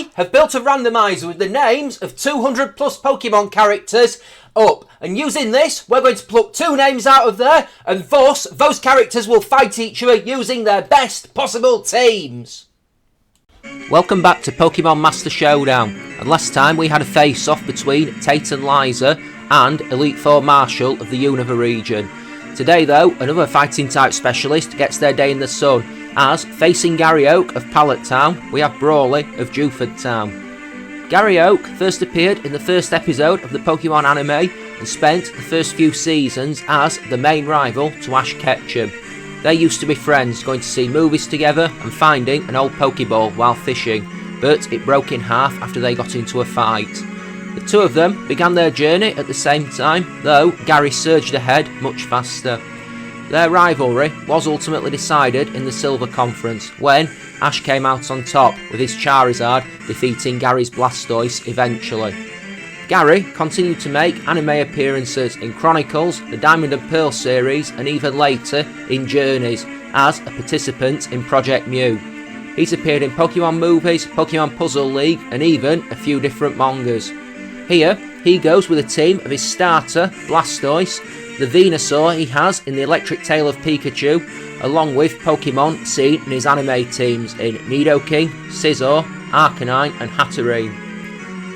I have built a randomizer with the names of 200 plus Pokemon characters up, and using this we're going to pluck 2 names out of there, and thus those characters will fight each other using their best possible teams. Welcome back to Pokemon Master Showdown, and last time we had a face-off between Tate and Liza and Elite Four Marshall of the Unova region. Today though, another fighting type specialist gets their day in the sun, as facing Gary Oak of Pallet Town, we have Brawly of Dewford Town. Gary Oak first appeared in the first episode of the Pokemon anime and spent the first few seasons as the main rival to Ash Ketchum. They used to be friends, going to see movies together and finding an old Pokeball while fishing, but it broke in half after they got into a fight. The two of them began their journey at the same time, though Gary surged ahead much faster. Their rivalry was ultimately decided in the Silver Conference, when Ash came out on top with his Charizard defeating Gary's Blastoise eventually. Gary continued to make anime appearances in Chronicles, the Diamond and Pearl series, and even later in Journeys as a participant in Project Mew. He's appeared in Pokemon movies, Pokemon Puzzle League, and even a few different mangas. Here, he goes with a team of his starter, Blastoise, the Venusaur he has in the Electric Tail of Pikachu, along with Pokemon seen in his anime teams in Nidoking, Scizor, Arcanine and Hatterene.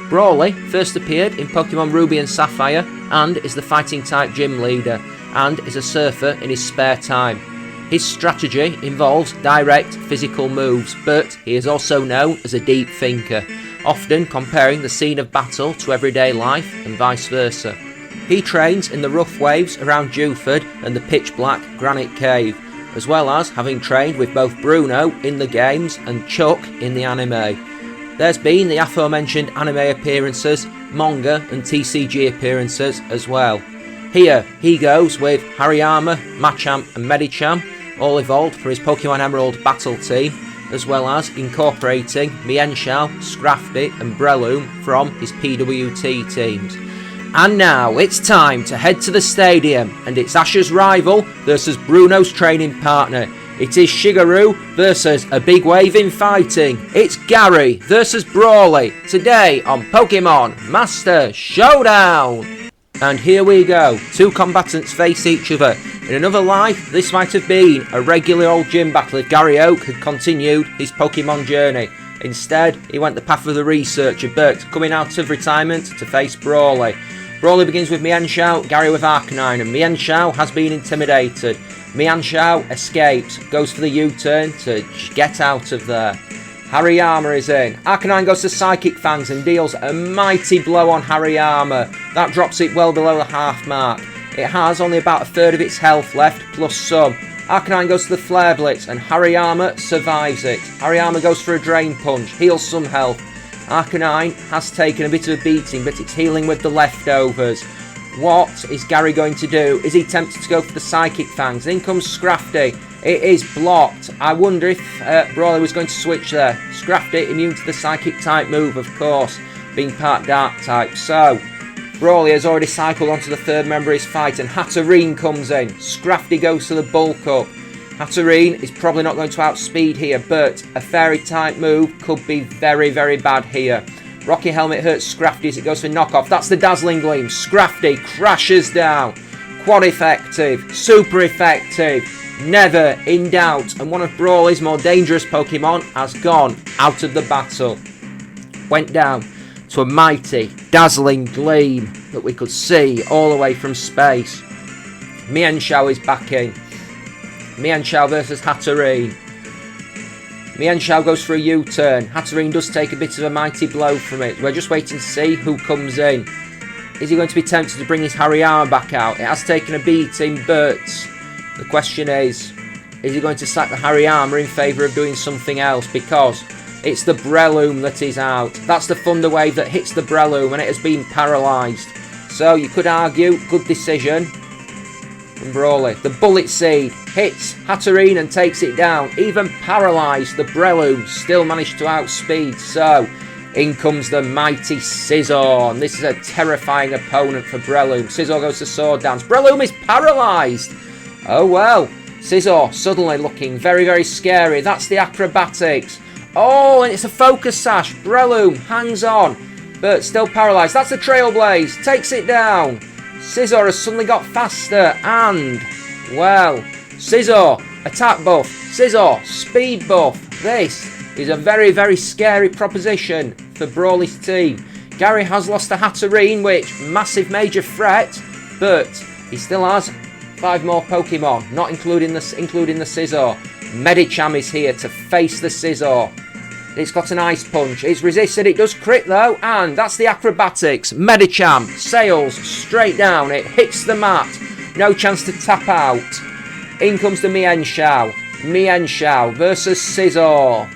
Brawly first appeared in Pokemon Ruby and Sapphire and is the fighting type gym leader and is a surfer in his spare time. His strategy involves direct physical moves, but he is also known as a deep thinker, often comparing the scene of battle to everyday life and vice versa. He trains in the rough waves around Dewford and the pitch black Granite Cave, as well as having trained with both Bruno in the games and Chuck in the anime. There's been the aforementioned anime appearances, manga and TCG appearances as well. Here he goes with Hariyama, Machamp and Medicham, all evolved for his Pokemon Emerald battle team, as well as incorporating Mienshao, Scrafty and Breloom from his PWT teams. And now it's time to head to the stadium, and it's Ash's rival versus Bruno's training partner. It is Shigeru versus a big wave in fighting. It's Gary versus Brawly, today on Pokemon Master Showdown. And here we go, 2 combatants face each other. In another life, this might have been a regular old gym battle if Gary Oak had continued his Pokemon journey. Instead, he went the path of the researcher, but coming out of retirement to face Brawly. Brawly begins with Mienshao, Gary with Arcanine, and Mienshao has been intimidated. Mienshao escapes, goes for the U-turn to get out of there. Hariyama is in. Arcanine goes to Psychic Fangs and deals a mighty blow on Hariyama. That drops it well below the half mark. It has only about a third of its health left, plus some. Arcanine goes to the Flare Blitz and Hariyama survives it. Hariyama goes for a Drain Punch, heals some health. Arcanine has taken a bit of a beating, but it's healing with the leftovers. What is Gary going to do? Is he tempted to go for the Psychic Fangs? In comes Scrafty. It is blocked. I wonder if Brawly was going to switch there. Scrafty immune to the Psychic type move, of course, being part Dark type. So, Brawly has already cycled onto the third member of his fight, and Hatterene comes in. Scrafty goes to the Bulk Up. Hatterene is probably not going to outspeed here, but a Fairy type move could be very, very bad here. Rocky Helmet hurts Scrafty as it goes for knockoff. That's the Dazzling Gleam. Scrafty crashes down. Quad effective, super effective, never in doubt. And one of Brawly's more dangerous Pokemon has gone out of the battle. Went down to a mighty Dazzling Gleam that we could see all the way from space. Mienshao is back in. Mienshao versus Hatterene. Mienshao goes for a U-turn. Hatterene does take a bit of a mighty blow from it. We're just waiting to see who comes in. Is he going to be tempted to bring his Hariyama back out? It has taken a beating, but the question is he going to sack the Hariyama in favour of doing something else? Because it's the Breloom that is out. That's the Thunder Wave that hits the Breloom and it has been paralysed. So you could argue, good decision from Brawly. The Bullet Seed hits Hatterene and takes it down. Even paralysed, the Breloom still managed to outspeed. So in comes the mighty Scizor. And this is a terrifying opponent for Breloom. Scizor goes to Sword Dance. Breloom is paralysed. Oh well. Scizor suddenly looking very, very scary. That's the acrobatics. Oh, and it's a focus sash. Breloom hangs on, but still paralysed. That's the Trailblaze. Takes it down. Scizor has suddenly got faster, and, well, Scizor, attack buff. Scizor, speed buff. This is a very, very scary proposition for Brawly's team. Gary has lost to Hatterene, which, massive major threat, but he still has 5 more Pokemon, not including the Scizor. Medicham is here to face the Scizor. It's got an Ice Punch. It's resisted. It does crit though, and that's the acrobatics. Medicham sails straight down. It hits the mat. No chance to tap out. In comes the Mienshao. Mienshao versus Scizor.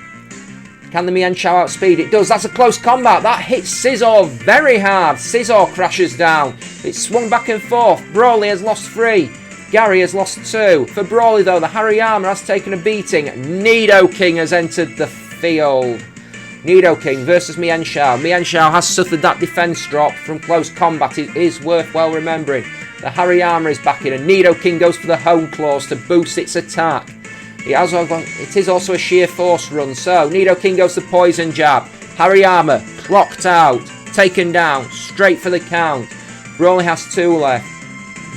Can the Mienshao outspeed? It does. That's a close combat. That hits Scizor very hard. Scizor crashes down. It's swung back and forth. Brawly has lost 3. Gary has lost 2. For Brawly though, the Hariyama has taken a beating. Nidoking has entered the field. Nidoking versus Mienshao. Mienshao has suffered that defense drop from close combat. It is worthwhile remembering. The Hariyama is back in, and Nidoking goes for the Hone Claws to boost its attack. It is also a sheer force run, so Nidoking goes to Poison Jab. Hariyama clocked out, taken down, straight for the count. Brawly has 2 left.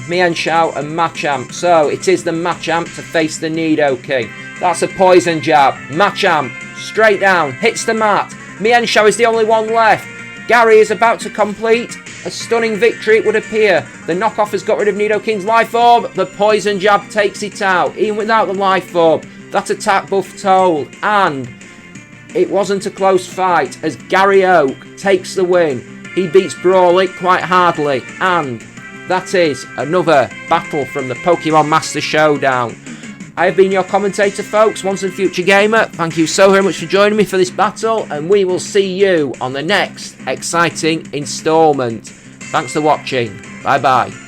Mienshao and Machamp. So it is the Machamp to face the Nidoking. That's a Poison Jab. Machamp straight down, hits the mat. Mienshao is the only one left. Gary is about to complete a stunning victory, it would appear. The knockoff has got rid of Nidoking's Life Orb. The Poison Jab takes it out, even without the Life Orb. That attack buff told, and it wasn't a close fight as Gary Oak takes the win. He beats Brawly quite hardly, and that is another battle from the Pokemon Master Showdown. I have been your commentator, folks, once and future gamer. Thank you so very much for joining me for this battle, and we will see you on the next exciting instalment. Thanks for watching. Bye bye.